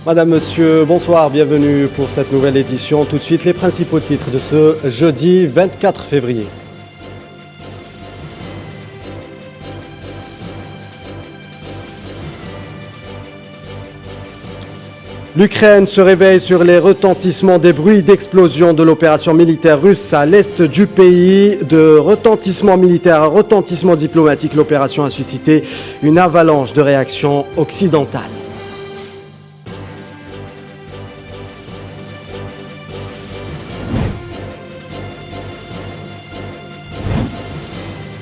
Madame, Monsieur, bonsoir, bienvenue pour cette nouvelle édition. Tout de suite, les principaux titres de ce jeudi 24 février. L'Ukraine se réveille sur les retentissements des bruits d'explosion de l'opération militaire russe à l'est du pays. De retentissement militaire à retentissement diplomatique, l'opération a suscité une avalanche de réactions occidentales.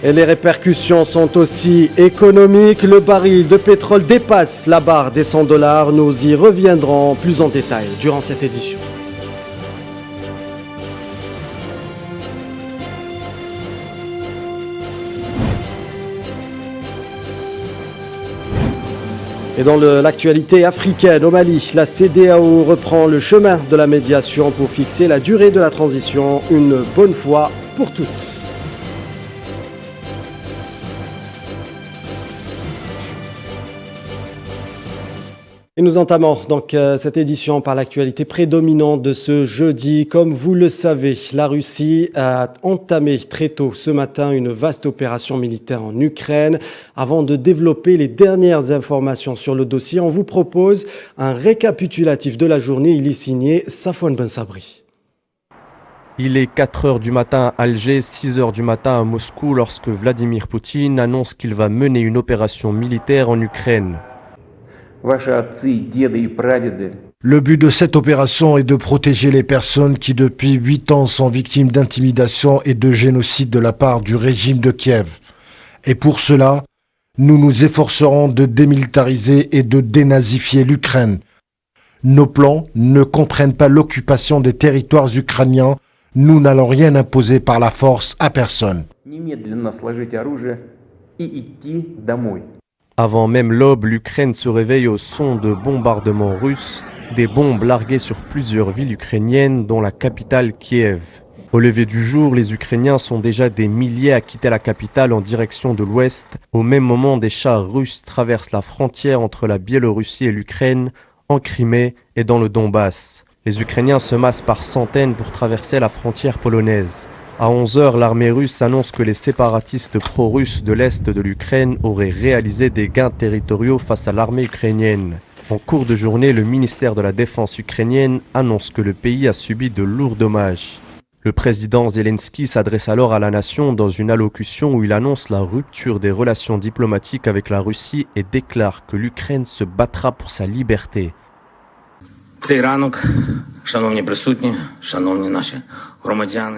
Et les répercussions sont aussi économiques. Le baril de pétrole dépasse la barre des $100. Nous y reviendrons plus en détail durant cette édition. Et dans l'actualité africaine, au Mali, la CEDEAO reprend le chemin de la médiation pour fixer la durée de la transition une bonne fois pour toutes. Et nous entamons donc cette édition par l'actualité prédominante de ce jeudi. Comme vous le savez, la Russie a entamé très tôt ce matin une vaste opération militaire en Ukraine. Avant de développer les dernières informations sur le dossier, on vous propose un récapitulatif de la journée. Il est signé Safwan Ben Sabri. Il est 4 heures du matin à Alger, 6 heures du matin à Moscou lorsque Vladimir Poutine annonce qu'il va mener une opération militaire en Ukraine. Le but de cette opération est de protéger les personnes qui depuis 8 ans sont victimes d'intimidation et de génocide de la part du régime de Kiev. Et pour cela, nous nous efforcerons de démilitariser et de dénazifier l'Ukraine. Nos plans ne comprennent pas l'occupation des territoires ukrainiens. Nous n'allons rien imposer par la force à personne. Avant même l'aube, l'Ukraine se réveille au son de bombardements russes, des bombes larguées sur plusieurs villes ukrainiennes, dont la capitale Kiev. Au lever du jour, les Ukrainiens sont déjà des milliers à quitter la capitale en direction de l'ouest. Au même moment, des chars russes traversent la frontière entre la Biélorussie et l'Ukraine, en Crimée et dans le Donbass. Les Ukrainiens se massent par centaines pour traverser la frontière polonaise. À 11h, l'armée russe annonce que les séparatistes pro-russes de l'Est de l'Ukraine auraient réalisé des gains territoriaux face à l'armée ukrainienne. En cours de journée, le ministère de la Défense ukrainienne annonce que le pays a subi de lourds dommages. Le président Zelensky s'adresse alors à la nation dans une allocution où il annonce la rupture des relations diplomatiques avec la Russie et déclare que l'Ukraine se battra pour sa liberté.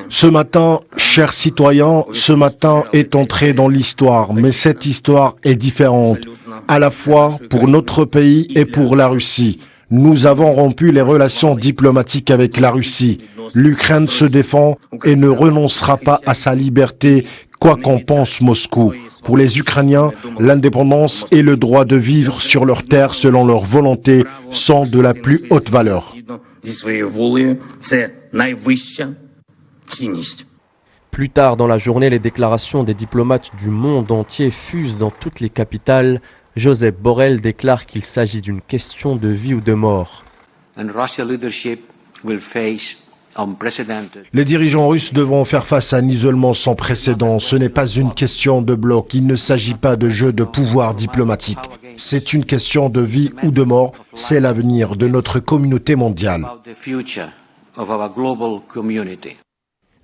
Ce matin, chers citoyens, ce matin est entré dans l'histoire, mais cette histoire est différente, à la fois pour notre pays et pour la Russie. Nous avons rompu les relations diplomatiques avec la Russie. L'Ukraine se défend et ne renoncera pas à sa liberté, quoi qu'en pense Moscou. Pour les Ukrainiens, l'indépendance et le droit de vivre sur leur terre selon leur volonté sont de la plus haute valeur. Plus tard dans la journée, les déclarations des diplomates du monde entier fusent dans toutes les capitales. Joseph Borrell déclare qu'il s'agit d'une question de vie ou de mort. Les dirigeants russes devront faire face à un isolement sans précédent. Ce n'est pas une question de bloc. Il ne s'agit pas de jeu de pouvoir diplomatique. C'est une question de vie ou de mort. C'est l'avenir de notre communauté mondiale.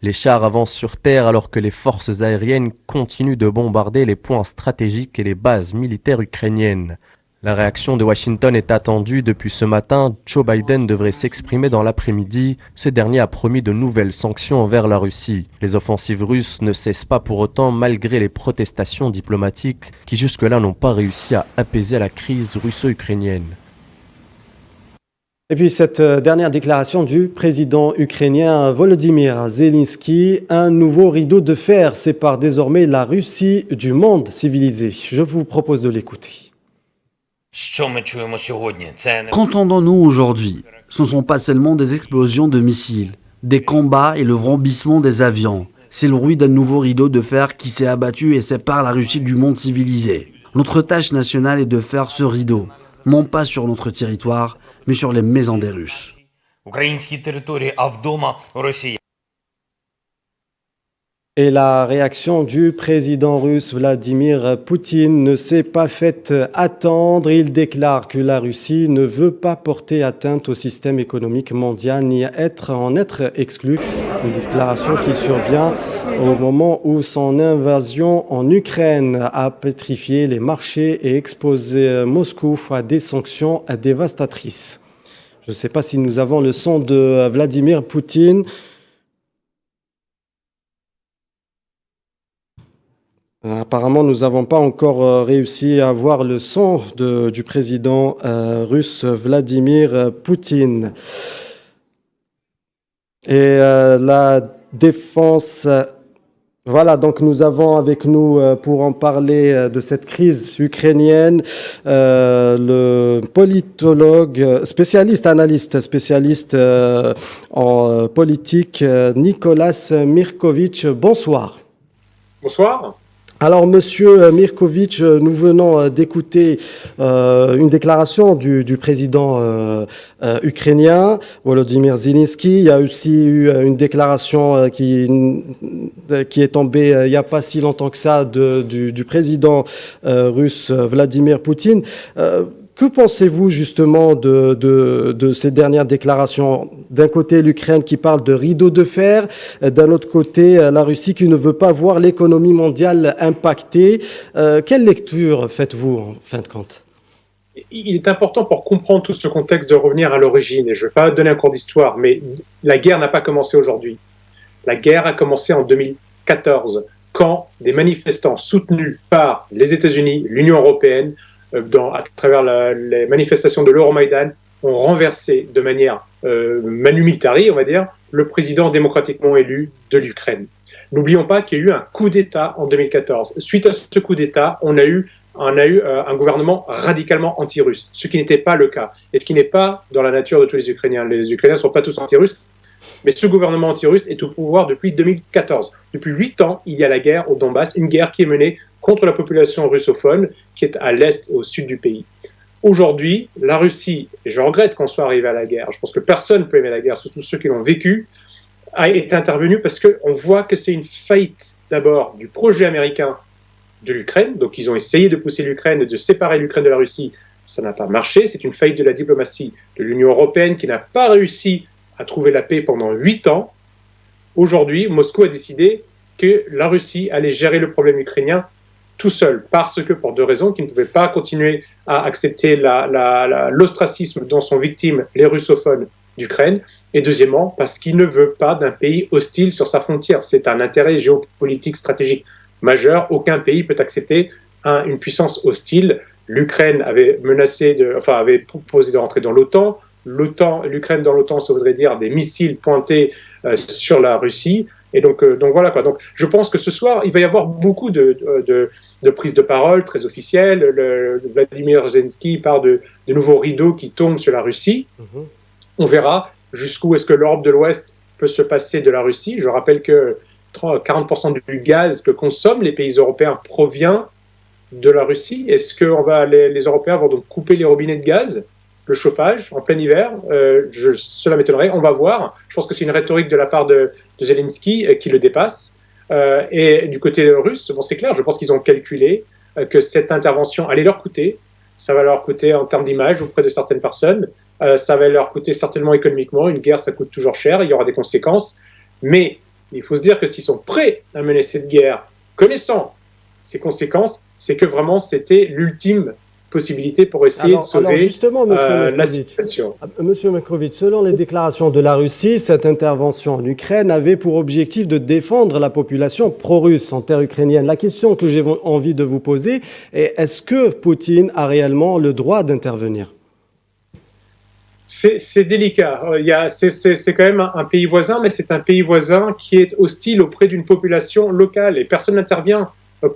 Les chars avancent sur terre alors que les forces aériennes continuent de bombarder les points stratégiques et les bases militaires ukrainiennes. La réaction de Washington est attendue depuis ce matin. Joe Biden devrait s'exprimer dans l'après-midi. Ce dernier a promis de nouvelles sanctions envers la Russie. Les offensives russes ne cessent pas pour autant malgré les protestations diplomatiques qui jusque-là n'ont pas réussi à apaiser la crise russo-ukrainienne. Et puis cette dernière déclaration du président ukrainien Volodymyr Zelensky, un nouveau rideau de fer sépare désormais la Russie du monde civilisé. Je vous propose de l'écouter. Qu'entendons-nous aujourd'hui? Ce ne sont pas seulement des explosions de missiles, des combats et le vrombissement des avions. C'est le bruit d'un nouveau rideau de fer qui s'est abattu et sépare la Russie du monde civilisé. Notre tâche nationale est de faire ce rideau. non pas sur notre territoire, mais sur les maisons des Russes. Et la réaction du président russe Vladimir Poutine ne s'est pas faite attendre. Il déclare que la Russie ne veut pas porter atteinte au système économique mondial ni en être exclue. Une déclaration qui survient au moment où son invasion en Ukraine a pétrifié les marchés et exposé Moscou à des sanctions dévastatrices. Je ne sais pas si nous avons le son de Vladimir Poutine. Apparemment, nous n'avons pas encore réussi à avoir le son du président russe Vladimir Poutine. Et la défense... Voilà, donc nous avons avec nous, pour en parler de cette crise ukrainienne, le politologue, analyste spécialiste en politique, Nicolas Mirkovic. Bonsoir. Bonsoir. Alors, Monsieur Mirkovic, nous venons d'écouter une déclaration du président ukrainien, Volodymyr Zelensky. Il y a aussi eu une déclaration qui est tombée il n'y a pas si longtemps que ça du président russe Vladimir Poutine. Que pensez-vous justement de ces dernières déclarations? D'un côté, l'Ukraine qui parle de rideau de fer, d'un autre côté, la Russie qui ne veut pas voir l'économie mondiale impactée. Quelle lecture faites-vous en fin de compte? Il est important pour comprendre tout ce contexte de revenir à l'origine, et je ne vais pas donner un cours d'histoire, mais la guerre n'a pas commencé aujourd'hui. La guerre a commencé en 2014, quand des manifestants soutenus par les États-Unis, l'Union européenne, à travers les manifestations de l'Euromaïdan, ont renversé de manière manu militari, on va dire, le président démocratiquement élu de l'Ukraine. N'oublions pas qu'il y a eu un coup d'État en 2014. Suite à ce coup d'État, on a eu un gouvernement radicalement anti-russe, ce qui n'était pas le cas, et ce qui n'est pas dans la nature de tous les Ukrainiens. Les Ukrainiens ne sont pas tous anti-russes, mais ce gouvernement anti-russe est au pouvoir depuis 2014. Depuis 8 ans, il y a la guerre au Donbass, une guerre qui est menée contre la population russophone qui est à l'est et au sud du pays. Aujourd'hui, la Russie, et je regrette qu'on soit arrivé à la guerre, je pense que personne ne peut aimer la guerre, surtout ceux qui l'ont vécue, est intervenue parce qu'on voit que c'est une faillite d'abord du projet américain de l'Ukraine, donc ils ont essayé de pousser l'Ukraine et de séparer l'Ukraine de la Russie, ça n'a pas marché, c'est une faillite de la diplomatie de l'Union européenne qui n'a pas réussi à trouver la paix pendant 8 ans. Aujourd'hui, Moscou a décidé que la Russie allait gérer le problème ukrainien tout seul, parce que pour deux raisons, qu'ils ne pouvaient pas continuer à accepter l'ostracisme dont sont victimes les russophones d'Ukraine, et deuxièmement, parce qu'il ne veut pas d'un pays hostile sur sa frontière. C'est un intérêt géopolitique stratégique majeur. Aucun pays peut accepter une puissance hostile. L'Ukraine avait avait proposé de rentrer dans l'OTAN. L'Ukraine dans l'OTAN, ça voudrait dire des missiles pointés sur la Russie. Et donc voilà quoi. Donc je pense que ce soir, il va y avoir beaucoup de prises de parole très officielles. Vladimir Zelensky parle de nouveaux rideaux qui tombent sur la Russie. On verra jusqu'où est-ce que l'Europe de l'Ouest peut se passer de la Russie. Je rappelle que 40% du gaz que consomment les pays européens provient de la Russie. Est-ce que les Européens vont donc couper les robinets de gaz, le chauffage en plein hiver? Cela m'étonnerait, on va voir. Je pense que c'est une rhétorique de la part de Zelensky qui le dépasse. Et du côté russe, bon, c'est clair, je pense qu'ils ont calculé que cette intervention allait leur coûter. Ça va leur coûter en termes d'image auprès de certaines personnes. Ça va leur coûter certainement économiquement. Une guerre, ça coûte toujours cher, il y aura des conséquences. Mais il faut se dire que s'ils sont prêts à mener cette guerre, connaissant ses conséquences, c'est que vraiment c'était l'ultime possibilité pour essayer de sauver la situation. Monsieur Mirkovic, selon les déclarations de la Russie, cette intervention en Ukraine avait pour objectif de défendre la population pro-russe en terre ukrainienne. La question que j'ai envie de vous poser est, est-ce que Poutine a réellement le droit d'intervenir? C'est délicat. C'est quand même un pays voisin, mais c'est un pays voisin qui est hostile auprès d'une population locale et personne n'intervient.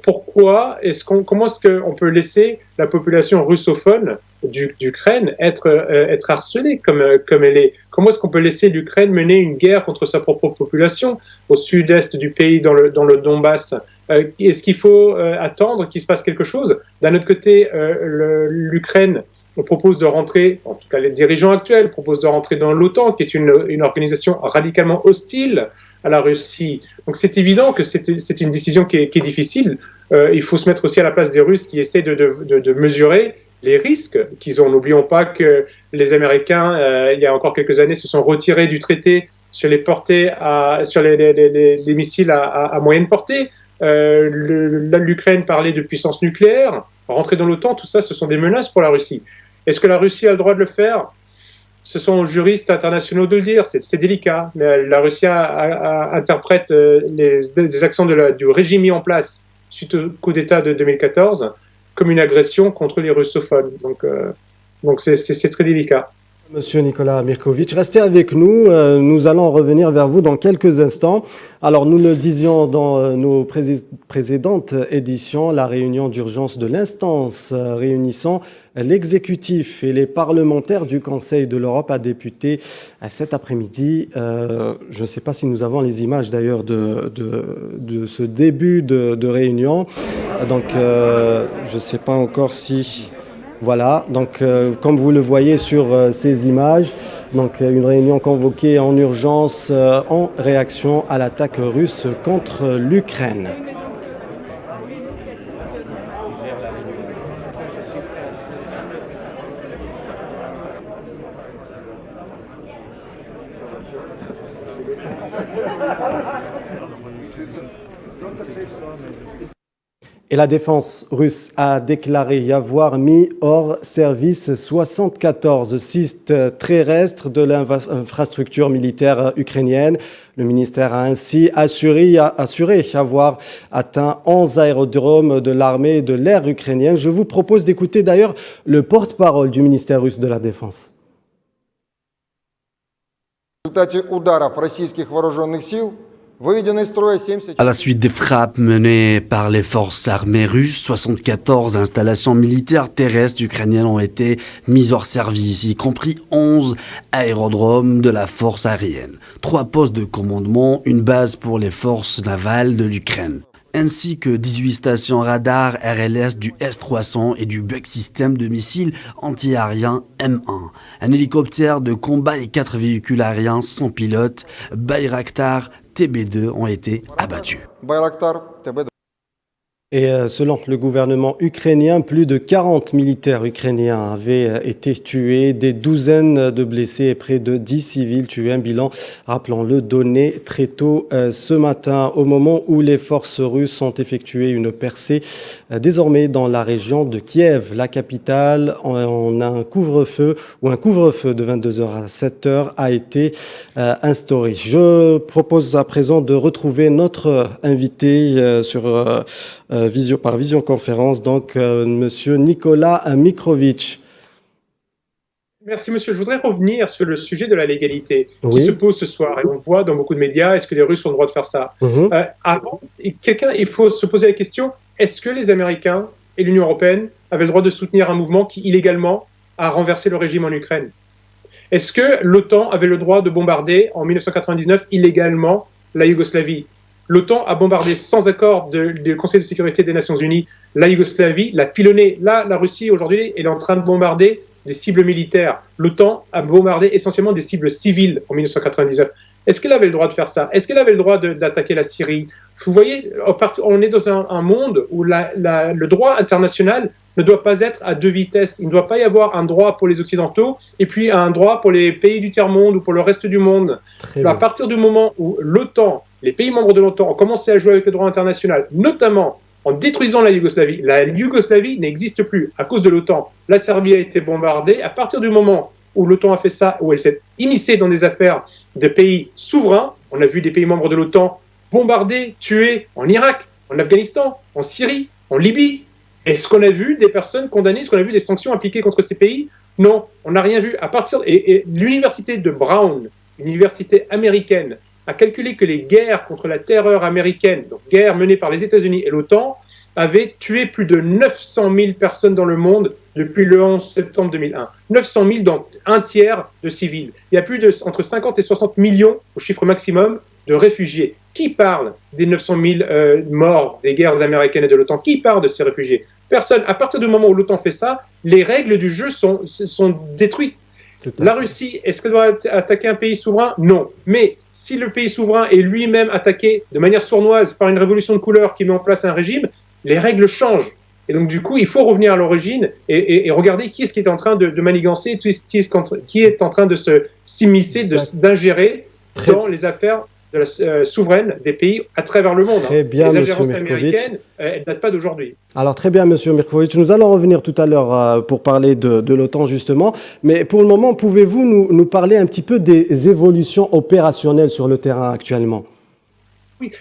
Pourquoi comment est-ce qu'on peut laisser la population russophone d'Ukraine être harcelée comme elle est? Comment est-ce qu'on peut laisser l'Ukraine mener une guerre contre sa propre population au sud-est du pays, dans le Donbass? Est-ce qu'il faut attendre qu'il se passe quelque chose? D'un autre côté, l'Ukraine on propose de rentrer, en tout cas les dirigeants actuels proposent de rentrer dans l'OTAN, qui est une organisation radicalement hostile à la Russie. Donc c'est évident que c'est une décision qui est difficile. Il faut se mettre aussi à la place des Russes qui essaient de mesurer les risques qu'ils ont. N'oublions pas que les Américains, il y a encore quelques années, se sont retirés du traité sur les portées sur les missiles à moyenne portée. L'Ukraine parlait de puissance nucléaire. Rentrer dans l'OTAN, tout ça, ce sont des menaces pour la Russie. Est-ce que la Russie a le droit de le faire? Ce sont aux juristes internationaux de le dire, c'est délicat. Mais la Russie interprète des actions du régime mis en place suite au coup d'État de 2014 comme une agression contre les russophones. Donc c'est très délicat. Monsieur Nicolas Mirkovic, restez avec nous. Nous allons revenir vers vous dans quelques instants. Alors, nous le disions dans nos précédentes éditions, la réunion d'urgence de l'instance réunissant l'exécutif et les parlementaires du Conseil de l'Europe a débuté cet après-midi. Je ne sais pas si nous avons les images d'ailleurs de ce début de réunion. Donc, je ne sais pas encore si... Voilà, donc comme vous le voyez sur ces images, donc une réunion convoquée en urgence en réaction à l'attaque russe contre l'Ukraine. Et la défense russe a déclaré y avoir mis hors service 74 sites terrestres de l'infrastructure militaire ukrainienne. Le ministère a ainsi assuré avoir atteint 11 aérodromes de l'armée et de l'air ukrainienne. Je vous propose d'écouter d'ailleurs le porte-parole du ministère russe de la Défense. À la suite des frappes menées par les forces armées russes, 74 installations militaires terrestres ukrainiennes ont été mises hors service, y compris 11 aérodromes de la force aérienne, 3 postes de commandement, une base pour les forces navales de l'Ukraine, ainsi que 18 stations radar RLS du S-300 et du Buk système de missiles anti-aériens M1, un hélicoptère de combat et 4 véhicules aériens sans pilote Bayraktar TB2 ont été abattus. Et selon le gouvernement ukrainien, plus de 40 militaires ukrainiens avaient été tués, des douzaines de blessés et près de 10 civils tués. Un bilan, rappelons-le, donné très tôt ce matin, au moment où les forces russes ont effectué une percée désormais dans la région de Kiev, la capitale. On a un couvre-feu de 22h à 7h a été instauré. Je propose à présent de retrouver notre invité par visioconférence, donc Monsieur Nicolas Mikrovic. Merci monsieur. Je voudrais revenir sur le sujet de la légalité qui se pose ce soir. Et on voit dans beaucoup de médias, est-ce que les Russes ont le droit de faire ça? Avant, il faut se poser la question, est-ce que les Américains et l'Union européenne avaient le droit de soutenir un mouvement qui, illégalement, a renversé le régime en Ukraine? Est-ce que l'OTAN avait le droit de bombarder, en 1999, illégalement, la Yougoslavie? L'OTAN a bombardé sans accord du Conseil de sécurité des Nations Unies la Yougoslavie, l'a pilonné. Là, la Russie, aujourd'hui, elle est en train de bombarder des cibles militaires. L'OTAN a bombardé essentiellement des cibles civiles en 1999. Est-ce qu'elle avait le droit de faire ça? Est-ce qu'elle avait le droit d'attaquer la Syrie? Vous voyez, on est dans un monde où le droit international ne doit pas être à deux vitesses. Il ne doit pas y avoir un droit pour les Occidentaux et puis un droit pour les pays du tiers-monde ou pour le reste du monde. À partir du moment où l'OTAN, les pays membres de l'OTAN ont commencé à jouer avec le droit international, notamment en détruisant la Yougoslavie n'existe plus à cause de l'OTAN. La Serbie a été bombardée. À partir du moment où l'OTAN a fait ça, où elle s'est immiscée dans des affaires de pays souverains, on a vu des pays membres de l'OTAN bombardés, tués en Irak, en Afghanistan, en Syrie, en Libye. Est-ce qu'on a vu des personnes condamnées? Est-ce qu'on a vu des sanctions appliquées contre ces pays? Non, on n'a rien vu. Et l'université de Brown, une université américaine, a calculé que les guerres contre la terreur américaine, donc guerres menées par les États-Unis et l'OTAN, avaient tué plus de 900 000 personnes dans le monde depuis le 11 septembre 2001. 900 000 dans un tiers de civils. Il y a entre 50 et 60 millions, au chiffre maximum, de réfugiés. Qui parle des 900 000 morts des guerres américaines et de l'OTAN? Qui parle de ces réfugiés? personne, à partir du moment où l'OTAN fait ça, les règles du jeu sont détruites. La Russie, est-ce qu'elle doit attaquer un pays souverain? Non. Mais si le pays souverain est lui-même attaqué de manière sournoise par une révolution de couleur qui met en place un régime, les règles changent. Et donc, du coup, il faut revenir à l'origine et regarder qui est-ce qui est en train de manigancer, qui est en train de s'immiscer, d'ingérer dans les affaires de la souveraine des pays à travers le monde. Très bien, les Monsieur ingérences Mirković. américaines, elles ne datent pas d'aujourd'hui. Alors très bien, Monsieur Mirković. Nous allons revenir tout à l'heure pour parler de l'OTAN justement. Mais pour le moment, pouvez-vous nous parler un petit peu des évolutions opérationnelles sur le terrain actuellement? Oui,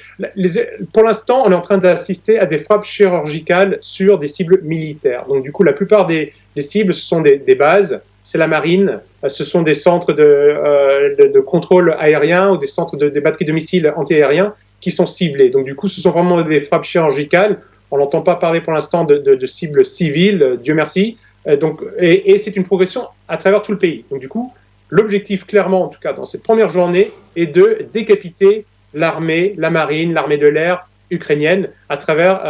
pour l'instant, on est en train d'assister à des frappes chirurgicales sur des cibles militaires. Donc, du coup, la plupart des cibles, ce sont des bases, c'est la marine, ce sont des centres de contrôle aérien ou des centres des batteries de missiles antiaériens qui sont ciblés. Donc, du coup, ce sont vraiment des frappes chirurgicales. On n'entend pas parler pour l'instant de cibles civiles, Dieu merci. Et c'est une progression à travers tout le pays. Donc, du coup, l'objectif, clairement, en tout cas, dans cette première journée, est de décapiter l'armée, la marine, l'armée de l'air ukrainienne à travers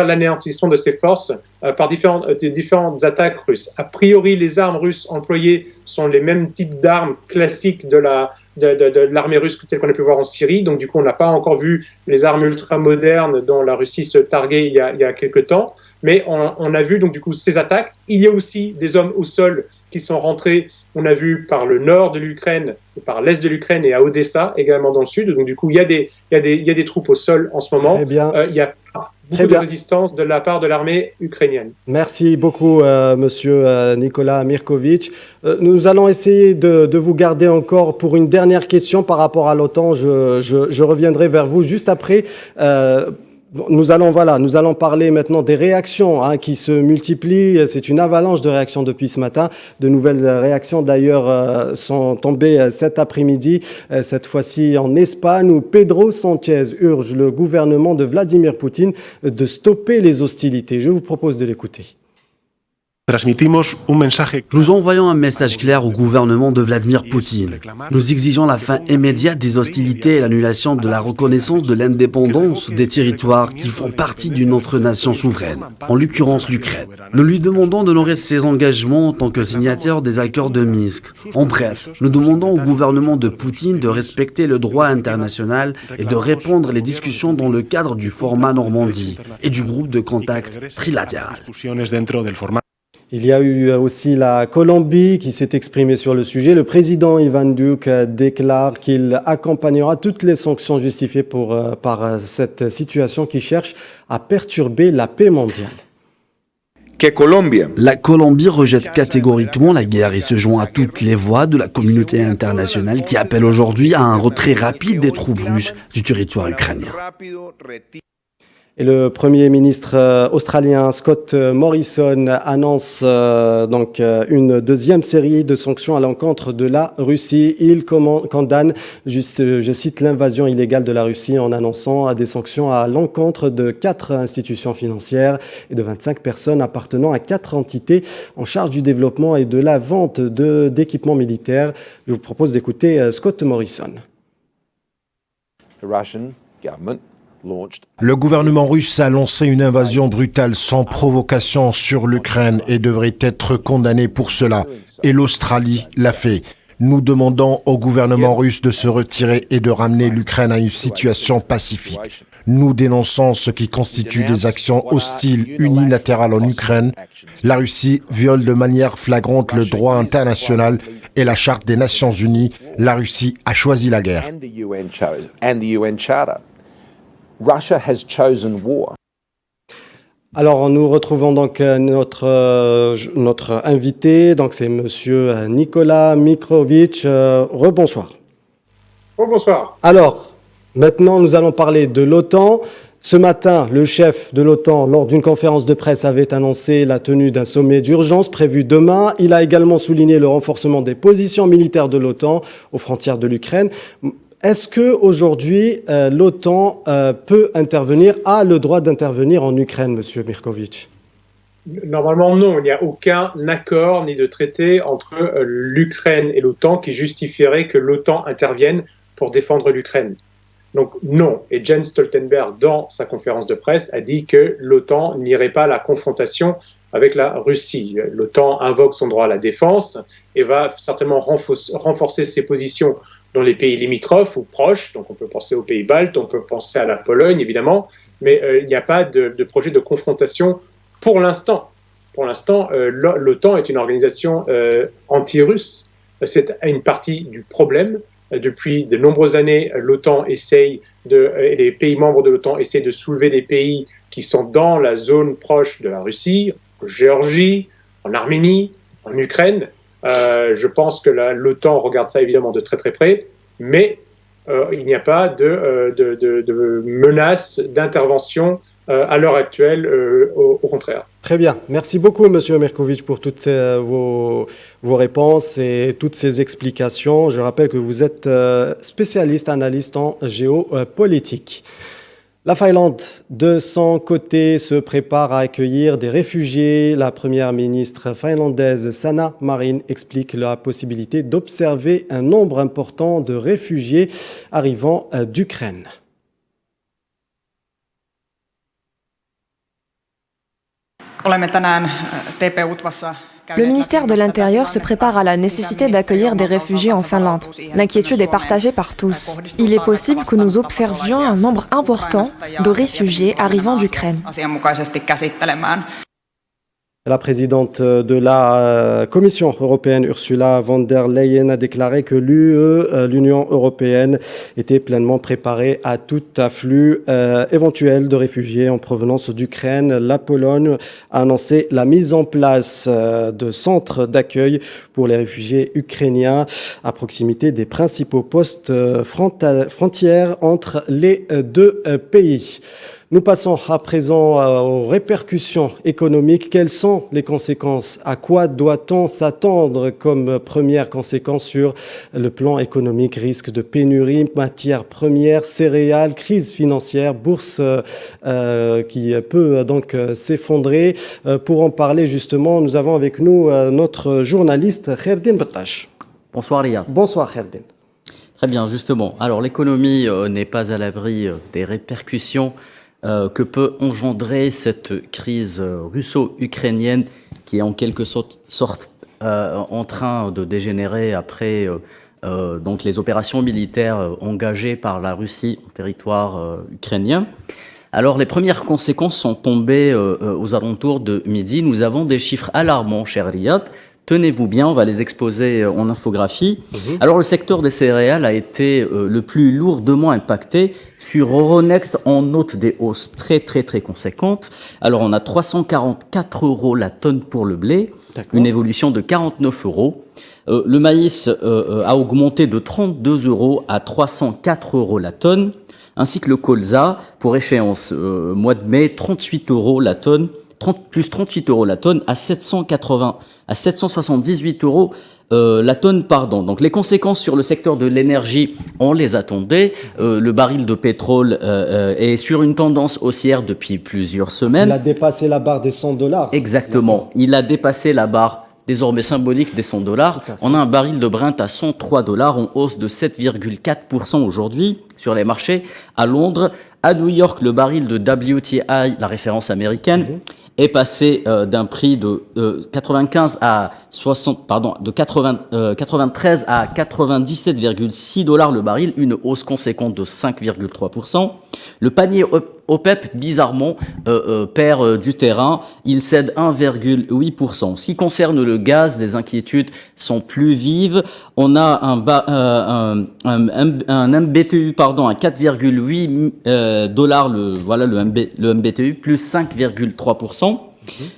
l'anéantissement de ses forces par différentes attaques russes. A priori, les armes russes employées sont les mêmes types d'armes classiques de l'armée russe telle qu'on a pu voir en Syrie. Donc, du coup, on n'a pas encore vu les armes ultra-modernes dont la Russie se targuait il y a quelques temps. Mais on a vu, donc, du coup, ces attaques. Il y a aussi des hommes au sol qui sont rentrés. On a vu par le nord de l'Ukraine, par l'est de l'Ukraine et à Odessa, également dans le sud. Donc, du coup, il y a des troupes au sol en ce moment. Très bien. Il y a beaucoup de résistance de la part de l'armée ukrainienne. Merci beaucoup, Monsieur Nicolas Mirković. Nous allons essayer de vous garder encore pour une dernière question par rapport à l'OTAN. Je reviendrai vers vous juste après. Nous allons parler maintenant des réactions qui se multiplient. C'est une avalanche de réactions depuis ce matin. De nouvelles réactions d'ailleurs sont tombées cet après-midi, cette fois-ci en Espagne, où Pedro Sánchez urge le gouvernement de Vladimir Poutine de stopper les hostilités. Je vous propose de l'écouter. Nous envoyons un message clair au gouvernement de Vladimir Poutine. Nous exigeons la fin immédiate des hostilités et l'annulation de la reconnaissance de l'indépendance des territoires qui font partie d'une autre nation souveraine, en l'occurrence l'Ukraine. Nous lui demandons d'honorer ses engagements en tant que signataire des accords de Minsk. En bref, nous demandons au gouvernement de Poutine de respecter le droit international et de répondre les discussions dans le cadre du format Normandie et du groupe de contact trilatéral. Il y a eu aussi la Colombie qui s'est exprimée sur le sujet. Le président Iván Duque déclare qu'il accompagnera toutes les sanctions justifiées par cette situation qui cherche à perturber la paix mondiale. La Colombie rejette catégoriquement la guerre et se joint à toutes les voix de la communauté internationale qui appelle aujourd'hui à un retrait rapide des troupes russes du territoire ukrainien. Et le Premier ministre australien Scott Morrison annonce donc une deuxième série de sanctions à l'encontre de la Russie. Il condamne, je cite, l'invasion illégale de la Russie en annonçant des sanctions à l'encontre de 4 institutions financières et de 25 personnes appartenant à 4 entités en charge du développement et de la vente d'équipements militaires. Je vous propose d'écouter Scott Morrison. Le gouvernement russe a lancé une invasion brutale sans provocation sur l'Ukraine et devrait être condamné pour cela. Et l'Australie l'a fait. Nous demandons au gouvernement russe de se retirer et de ramener l'Ukraine à une situation pacifique. Nous dénonçons ce qui constitue des actions hostiles unilatérales en Ukraine. La Russie viole de manière flagrante le droit international et la Charte des Nations Unies. La Russie a choisi la guerre. Russia has chosen war. Alors, nous retrouvons donc notre invité, donc c'est Monsieur Nicolas Mirković. Rebonsoir. Bonsoir. Alors, maintenant, nous allons parler de l'OTAN. Ce matin, le chef de l'OTAN, lors d'une conférence de presse, avait annoncé la tenue d'un sommet d'urgence prévu demain. Il a également souligné le renforcement des positions militaires de l'OTAN aux frontières de l'Ukraine. Est-ce qu'aujourd'hui, l'OTAN peut intervenir, a le droit d'intervenir en Ukraine, Monsieur Mirković? Normalement, non. Il n'y a aucun accord ni de traité entre l'Ukraine et l'OTAN qui justifierait que l'OTAN intervienne pour défendre l'Ukraine. Donc non. Et Jens Stoltenberg, dans sa conférence de presse, a dit que l'OTAN n'irait pas à la confrontation avec la Russie. L'OTAN invoque son droit à la défense et va certainement renforcer ses positions dans les pays limitrophes ou proches. Donc on peut penser aux pays baltes, on peut penser à la Pologne évidemment, mais il n'y a pas de projet de confrontation pour l'instant. Pour l'instant, l'OTAN est une organisation anti-russe. C'est une partie du problème. Depuis de nombreuses années, l'OTAN et les pays membres de l'OTAN essayent de soulever des pays qui sont dans la zone proche de la Russie, en Géorgie, en Arménie, en Ukraine. Je pense que l'OTAN regarde ça évidemment de très très près, mais il n'y a pas de menace d'intervention à l'heure actuelle, au contraire. Très bien. Merci beaucoup, Monsieur Merkovitch, pour toutes vos réponses et toutes ces explications. Je rappelle que vous êtes spécialiste, analyste en géopolitique. La Finlande, de son côté, se prépare à accueillir des réfugiés. La première ministre finlandaise, Sanna Marin, explique la possibilité d'observer un nombre important de réfugiés arrivant d'Ukraine. Le ministère de l'Intérieur se prépare à la nécessité d'accueillir des réfugiés en Finlande. L'inquiétude est partagée par tous. Il est possible que nous observions un nombre important de réfugiés arrivant d'Ukraine. La présidente de la Commission européenne, Ursula von der Leyen, a déclaré que l'Union européenne était pleinement préparée à tout afflux éventuel de réfugiés en provenance d'Ukraine. La Pologne a annoncé la mise en place de centres d'accueil pour les réfugiés ukrainiens à proximité des principaux postes frontières entre les deux pays. Nous passons à présent aux répercussions économiques. Quelles sont les conséquences? À quoi doit-on s'attendre comme première conséquence sur le plan économique? Risque de pénurie, matières premières, céréales, crise financière, bourse qui peut donc s'effondrer. Pour en parler justement, nous avons avec nous notre journaliste Kherdin Batash. Bonsoir Ria. Bonsoir Kherdin. Très bien, justement. Alors l'économie n'est pas à l'abri des répercussions que peut engendrer cette crise russo-ukrainienne qui est en quelque sorte en train de dégénérer après donc les opérations militaires engagées par la Russie en territoire ukrainien. Alors les premières conséquences sont tombées aux alentours de midi. Nous avons des chiffres alarmants, cher Riyad. Tenez-vous bien, on va les exposer en infographie. Alors, le secteur des céréales a été le plus lourdement impacté. Sur Euronext, on note des hausses très conséquentes. Alors, on a 344 € la tonne pour le blé, une évolution de 49 €. Le maïs a augmenté de 32 € à 304 € la tonne, ainsi que le colza, pour échéance mois de mai, 38 € la tonne, plus 38 € la tonne à 778 € la tonne, pardon. Donc les conséquences sur le secteur de l'énergie, on les attendait. Le baril de pétrole est sur une tendance haussière depuis plusieurs semaines. Il a dépassé la barre des $100. Exactement. Il a dépassé la barre désormais symbolique des $100. On a un baril de Brent à $103 en hausse de 7,4% aujourd'hui sur les marchés. À Londres, à New York, le baril de WTI, la référence américaine, est passé d'un prix de 93 à 97,6 $ le baril, une hausse conséquente de 5,3%. Le panier OPEP, bizarrement, perd du terrain, il cède 1,8%. En ce qui concerne le gaz, les inquiétudes sont plus vives. On a un MBTU, à 4,8 $, le MBTU, plus 5,3%.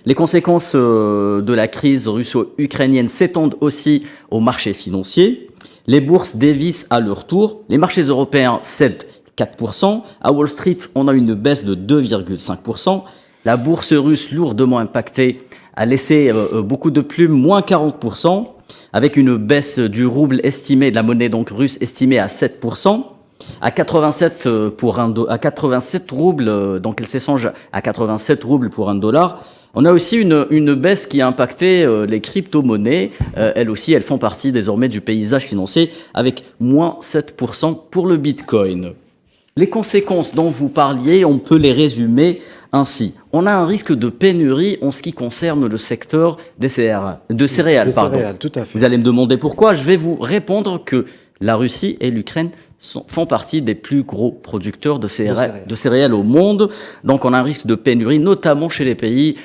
Les conséquences de la crise russo-ukrainienne s'étendent aussi aux marchés financiers. Les bourses dévissent à leur tour. Les marchés européens cèdent 4%. À Wall Street, on a une baisse de 2,5%. La bourse russe, lourdement impactée, a laissé beaucoup de plumes, moins 40%, avec une baisse du rouble estimé, de la monnaie donc russe estimée à 7%. À 87 roubles, donc elle s'échange à 87 roubles pour $1. On a aussi une baisse qui a impacté les crypto-monnaies. Elles aussi, elles font partie désormais du paysage financier avec moins 7% pour le Bitcoin. Les conséquences dont vous parliez, on peut les résumer ainsi. On a un risque de pénurie en ce qui concerne le secteur des céréales. Céréales, tout à fait. Vous allez me demander pourquoi. Je vais vous répondre que la Russie et l'Ukraine font partie des plus gros producteurs de céréales au monde. Donc on a un risque de pénurie, notamment chez les pays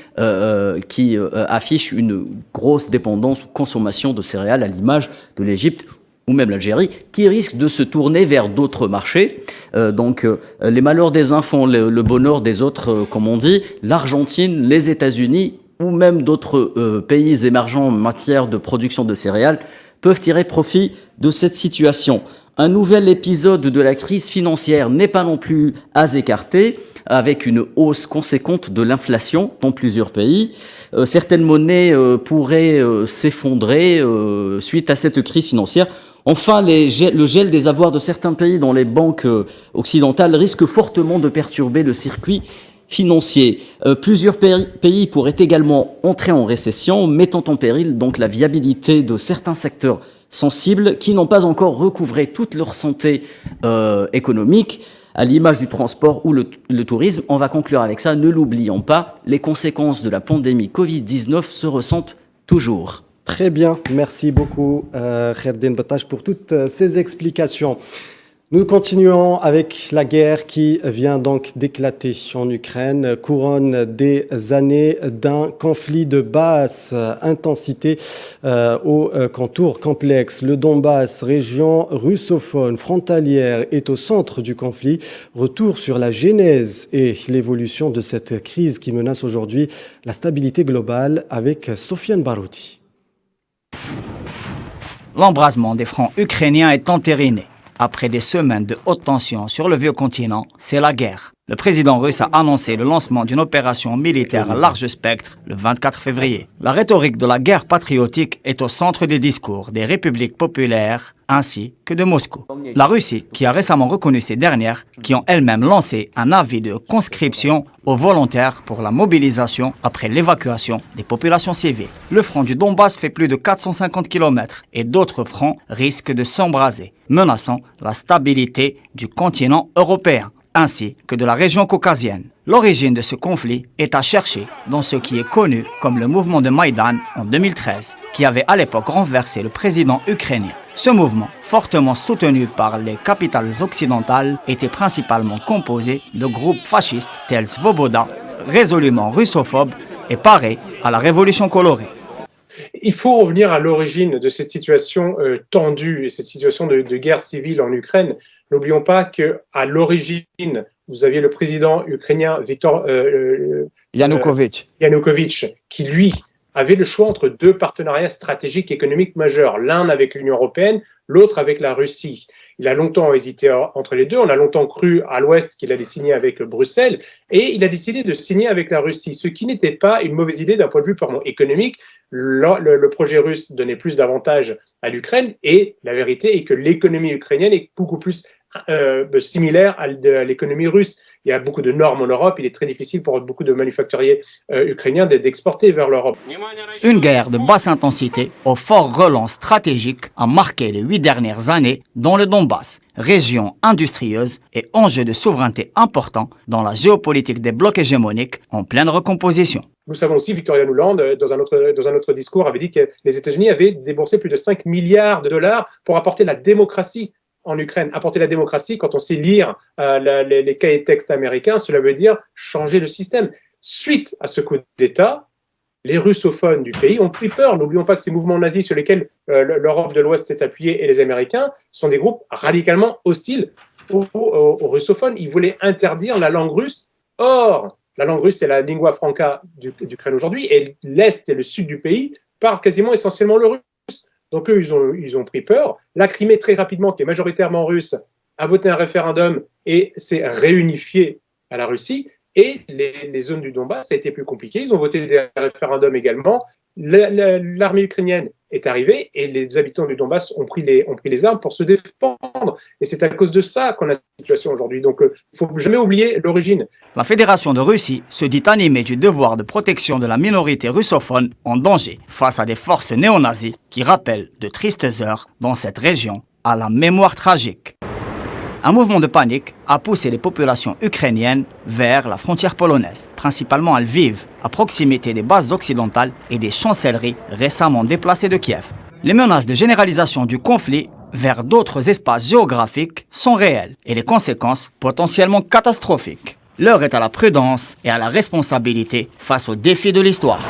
qui affichent une grosse dépendance ou consommation de céréales, à l'image de l'Égypte ou même l'Algérie, qui risquent de se tourner vers d'autres marchés. Les malheurs des uns font le bonheur des autres, comme on dit. L'Argentine, les États-Unis ou même d'autres pays émergents en matière de production de céréales peuvent tirer profit de cette situation. Un nouvel épisode de la crise financière n'est pas non plus à écarter, avec une hausse conséquente de l'inflation dans plusieurs pays. Certaines monnaies pourraient s'effondrer suite à cette crise financière. Enfin, le gel des avoirs de certains pays dans les banques occidentales risque fortement de perturber le circuit financier. Plusieurs pays pourraient également entrer en récession, mettant en péril donc la viabilité de certains secteurs sensibles qui n'ont pas encore recouvré toute leur santé économique, à l'image du transport ou le tourisme. On va conclure avec ça, ne l'oublions pas, les conséquences de la pandémie Covid-19 se ressentent toujours. Très bien, merci beaucoup Kherdin Batash pour toutes ces explications. Nous continuons avec la guerre qui vient donc d'éclater en Ukraine, couronne des années d'un conflit de basse intensité aux contours complexes. Le Donbass, région russophone frontalière, est au centre du conflit. Retour sur la genèse et l'évolution de cette crise qui menace aujourd'hui la stabilité globale avec Sofiane Barouti. L'embrasement des fronts ukrainiens est entériné. Après des semaines de haute tension sur le vieux continent, c'est la guerre. Le président russe a annoncé le lancement d'une opération militaire à large spectre le 24 février. La rhétorique de la guerre patriotique est au centre des discours des républiques populaires ainsi que de Moscou. La Russie, qui a récemment reconnu ces dernières, qui ont elles-mêmes lancé un avis de conscription aux volontaires pour la mobilisation après l'évacuation des populations civiles. Le front du Donbass fait plus de 450 km et d'autres fronts risquent de s'embraser, menaçant la stabilité du continent européen ainsi que de la région caucasienne. L'origine de ce conflit est à chercher dans ce qui est connu comme le mouvement de Maïdan en 2013, qui avait à l'époque renversé le président ukrainien. Ce mouvement, fortement soutenu par les capitales occidentales, était principalement composé de groupes fascistes tels Svoboda, résolument russophobes et parés à la révolution colorée. Il faut revenir à l'origine de cette situation tendue et cette situation de guerre civile en Ukraine. N'oublions pas qu'à l'origine, vous aviez le président ukrainien Viktor Yanukovych, qui lui avait le choix entre deux partenariats stratégiques économiques majeurs, l'un avec l'Union européenne, l'autre avec la Russie. Il a longtemps hésité entre les deux, on a longtemps cru à l'Ouest qu'il allait signer avec Bruxelles, et il a décidé de signer avec la Russie, ce qui n'était pas une mauvaise idée d'un point de vue purement économique. Le projet russe donnait plus d'avantages à l'Ukraine, et la vérité est que l'économie ukrainienne est beaucoup plus similaire à l'économie russe. Il y a beaucoup de normes en Europe, il est très difficile pour beaucoup de manufacturiers ukrainiens d'exporter vers l'Europe. Une guerre de basse intensité au fort relance stratégique a marqué les 8 dernières années dans le Donbass, région industrieuse et enjeu de souveraineté important dans la géopolitique des blocs hégémoniques en pleine recomposition. Nous savons aussi, Victoria Nuland, dans un autre discours, avait dit que les États-Unis avaient déboursé plus de 5 milliards de dollars pour apporter la démocratie en Ukraine. Apporter la démocratie, quand on sait lire les cahiers de texte américains, cela veut dire changer le système. Suite à ce coup d'État, les russophones du pays ont pris peur. N'oublions pas que ces mouvements nazis sur lesquels l'Europe de l'Ouest s'est appuyée et les Américains sont des groupes radicalement hostiles aux russophones. Ils voulaient interdire la langue russe. Or, la langue russe, c'est la lingua franca d'Ukraine aujourd'hui, et l'Est et le Sud du pays parlent quasiment essentiellement le russe. Donc eux, ils ont pris peur. La Crimée, très rapidement, qui est majoritairement russe, a voté un référendum et s'est réunifiée à la Russie. Et les zones du Donbass, ça a été plus compliqué. Ils ont voté des référendums également. L'armée ukrainienne est arrivée et les habitants du Donbass ont pris les armes pour se défendre. Et c'est à cause de ça qu'on a cette situation aujourd'hui. Donc, il ne faut jamais oublier l'origine. La Fédération de Russie se dit animée du devoir de protection de la minorité russophone en danger face à des forces néo-nazis qui rappellent de tristes heures dans cette région à la mémoire tragique. Un mouvement de panique a poussé les populations ukrainiennes vers la frontière polonaise, principalement à Lviv, à proximité des bases occidentales et des chancelleries récemment déplacées de Kiev. Les menaces de généralisation du conflit vers d'autres espaces géographiques sont réelles et les conséquences potentiellement catastrophiques. L'heure est à la prudence et à la responsabilité face aux défis de l'histoire.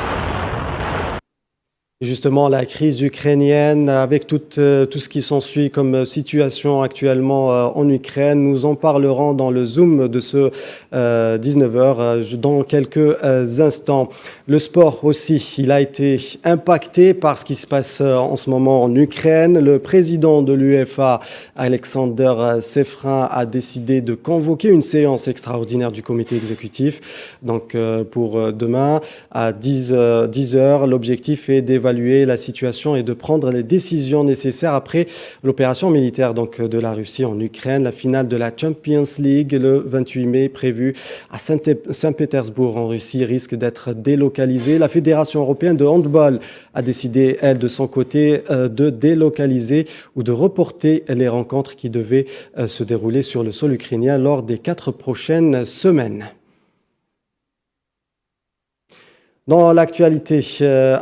Justement, la crise ukrainienne, avec tout ce qui s'ensuit comme situation actuellement en Ukraine, nous en parlerons dans le Zoom de ce 19h dans quelques instants. Le sport aussi, il a été impacté par ce qui se passe en ce moment en Ukraine. Le président de l'UEFA, Alexander Sefrin, a décidé de convoquer une séance extraordinaire du comité exécutif. Donc pour demain à 10h, l'objectif est d'évaluer la situation et de prendre les décisions nécessaires après l'opération militaire donc, de la Russie en Ukraine. La finale de la Champions League le 28 mai prévue à Saint-Pétersbourg en Russie risque d'être délocalisée. La Fédération européenne de handball a décidé, elle, de son côté, de délocaliser ou de reporter les rencontres qui devaient se dérouler sur le sol ukrainien lors des 4 prochaines semaines. Dans l'actualité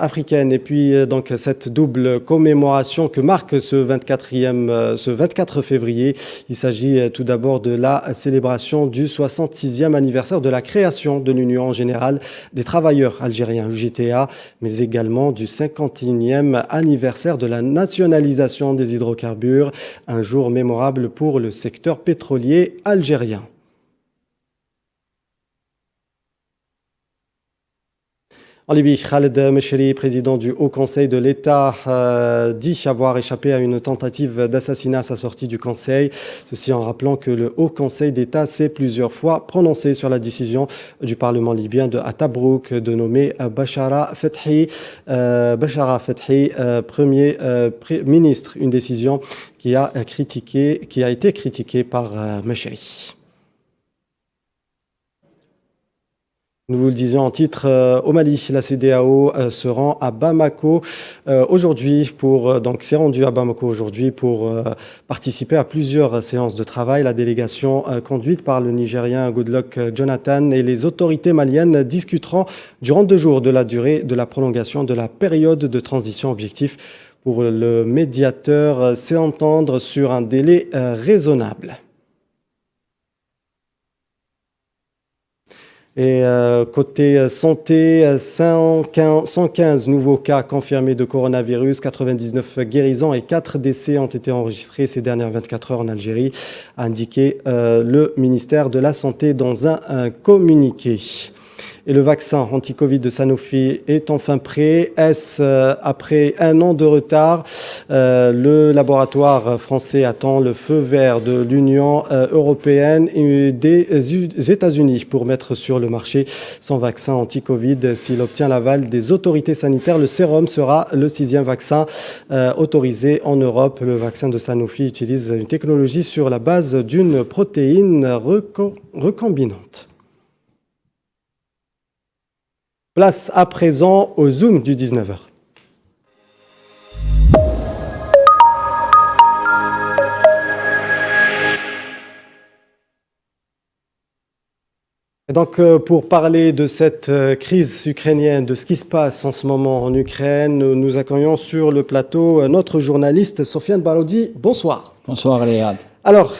africaine et puis donc cette double commémoration que marque ce 24 février, il s'agit tout d'abord de la célébration du 66e anniversaire de la création de l'Union générale des travailleurs algériens, UGTA, mais également du 51e anniversaire de la nationalisation des hydrocarbures, un jour mémorable pour le secteur pétrolier algérien. En Libye, Khaled Meshri, président du Haut Conseil de l'État, dit avoir échappé à une tentative d'assassinat à sa sortie du Conseil. Ceci en rappelant que le Haut Conseil d'État s'est plusieurs fois prononcé sur la décision du Parlement libyen à Tabrouk de nommer Bachara Fethi, Premier ministre. Une décision qui a été critiquée par Meshri. Nous vous le disions en titre, au Mali, la CEDEAO se rend à Bamako aujourd'hui s'est rendue à Bamako aujourd'hui pour participer à plusieurs séances de travail. La délégation conduite par le Nigérien Goodluck Jonathan et les autorités maliennes discuteront durant 2 jours de la durée de la prolongation de la période de transition. Objectif pour le médiateur, c'est entendre sur un délai raisonnable. Et côté santé, 115 nouveaux cas confirmés de coronavirus, 99 guérisons et 4 décès ont été enregistrés ces dernières 24 heures en Algérie, a indiqué le ministère de la Santé dans un communiqué. Et le vaccin anti-Covid de Sanofi est enfin prêt. Après 1 an de retard, le laboratoire français attend le feu vert de l'Union européenne et des États-Unis pour mettre sur le marché son vaccin anti-Covid. S'il obtient l'aval des autorités sanitaires, le sérum sera le 6e vaccin autorisé en Europe. Le vaccin de Sanofi utilise une technologie sur la base d'une protéine recombinante. Place à présent au Zoom du 19h. Et donc, pour parler de cette crise ukrainienne, de ce qui se passe en ce moment en Ukraine, nous accueillons sur le plateau notre journaliste Sofiane Baroudi. Bonsoir. Bonsoir Léad. Alors,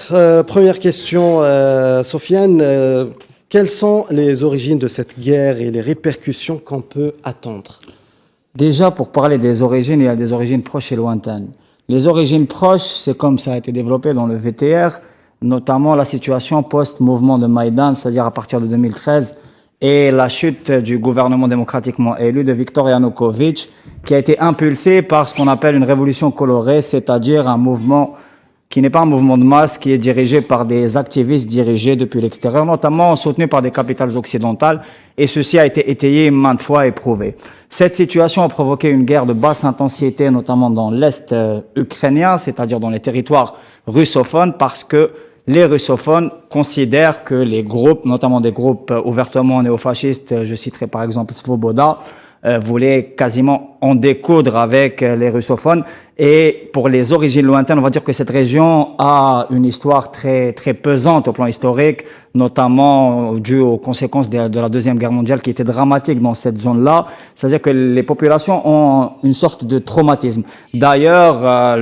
première question, Sofiane. Quelles sont les origines de cette guerre et les répercussions qu'on peut attendre? Déjà, pour parler des origines, il y a des origines proches et lointaines. Les origines proches, c'est comme ça a été développé dans le VTR, notamment la situation post-mouvement de Maïdan, c'est-à-dire à partir de 2013, et la chute du gouvernement démocratiquement élu de Viktor Yanukovych, qui a été impulsé par ce qu'on appelle une révolution colorée, c'est-à-dire un mouvement qui n'est pas un mouvement de masse, qui est dirigé par des activistes dirigés depuis l'extérieur, notamment soutenus par des capitales occidentales, et ceci a été étayé maintes fois et prouvé. Cette situation a provoqué une guerre de basse intensité, notamment dans l'Est ukrainien, c'est-à-dire dans les territoires russophones, parce que les russophones considèrent que les groupes, notamment des groupes ouvertement néofascistes, je citerai par exemple Svoboda, voulait quasiment en découdre avec les russophones. Et pour les origines lointaines, on va dire que cette région a une histoire très, très pesante au plan historique, notamment due aux conséquences de la Deuxième Guerre mondiale qui étaient dramatiques dans cette zone-là. C'est-à-dire que les populations ont une sorte de traumatisme. D'ailleurs,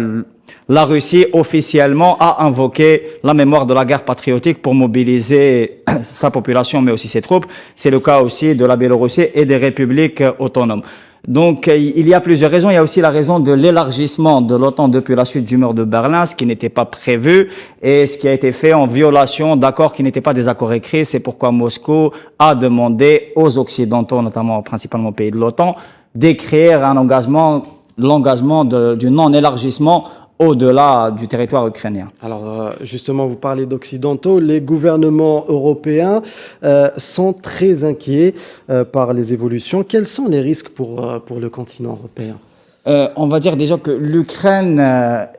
la Russie officiellement a invoqué la mémoire de la guerre patriotique pour mobiliser sa population, mais aussi ses troupes. C'est le cas aussi de la Biélorussie et des républiques autonomes. Donc, il y a plusieurs raisons. Il y a aussi la raison de l'élargissement de l'OTAN depuis la chute du mur de Berlin, ce qui n'était pas prévu et ce qui a été fait en violation d'accords qui n'étaient pas des accords écrits. C'est pourquoi Moscou a demandé aux Occidentaux, notamment principalement aux pays de l'OTAN, d'écrire l'engagement du non-élargissement au-delà du territoire ukrainien. Alors justement, vous parlez d'occidentaux. Les gouvernements européens sont très inquiets par les évolutions. Quels sont les risques pour le continent européen ? On va dire déjà que l'Ukraine,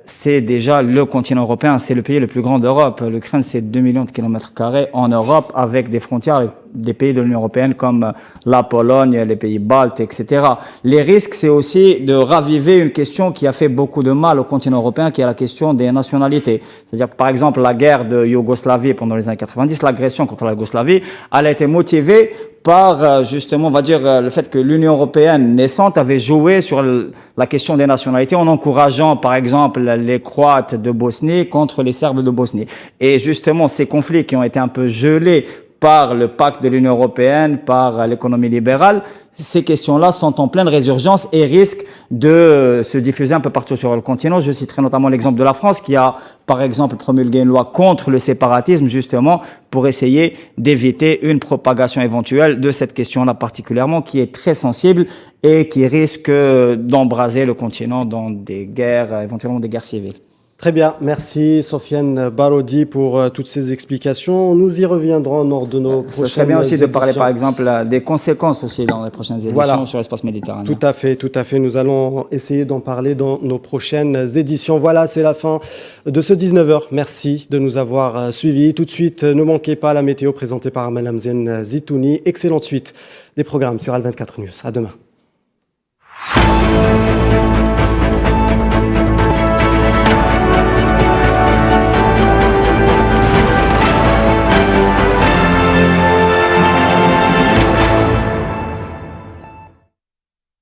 c'est déjà le continent européen, c'est le pays le plus grand d'Europe. L'Ukraine, c'est 2 millions de kilomètres carrés en Europe, avec des frontières avec des pays de l'Union européenne comme la Pologne, les pays baltes, etc. Les risques, c'est aussi de raviver une question qui a fait beaucoup de mal au continent européen, qui est la question des nationalités. C'est-à-dire que, par exemple, la guerre de Yougoslavie pendant les années 90, l'agression contre la Yougoslavie, elle a été motivée par, justement, on va dire, le fait que l'Union européenne naissante avait joué sur la question des nationalités en encourageant, par exemple, les Croates de Bosnie contre les Serbes de Bosnie. Et justement, ces conflits qui ont été un peu gelés par le pacte de l'Union européenne, par l'économie libérale, ces questions-là sont en pleine résurgence et risquent de se diffuser un peu partout sur le continent. Je citerai notamment l'exemple de la France qui a, par exemple, promulgué une loi contre le séparatisme, justement, pour essayer d'éviter une propagation éventuelle de cette question-là particulièrement, qui est très sensible et qui risque d'embraser le continent dans des guerres, éventuellement des guerres civiles. Très bien, merci Sofiane Barodi pour toutes ces explications. Nous y reviendrons lors de nos prochaines éditions. Ce serait bien aussi de parler par exemple des conséquences aussi dans les prochaines éditions sur l'espace méditerranéen. Tout à fait. Nous allons essayer d'en parler dans nos prochaines éditions. Voilà, c'est la fin de ce 19h. Merci de nous avoir suivis. Tout de suite, ne manquez pas la météo présentée par Malamzen Zitouni. Excellente suite des programmes sur Al24 News. À demain.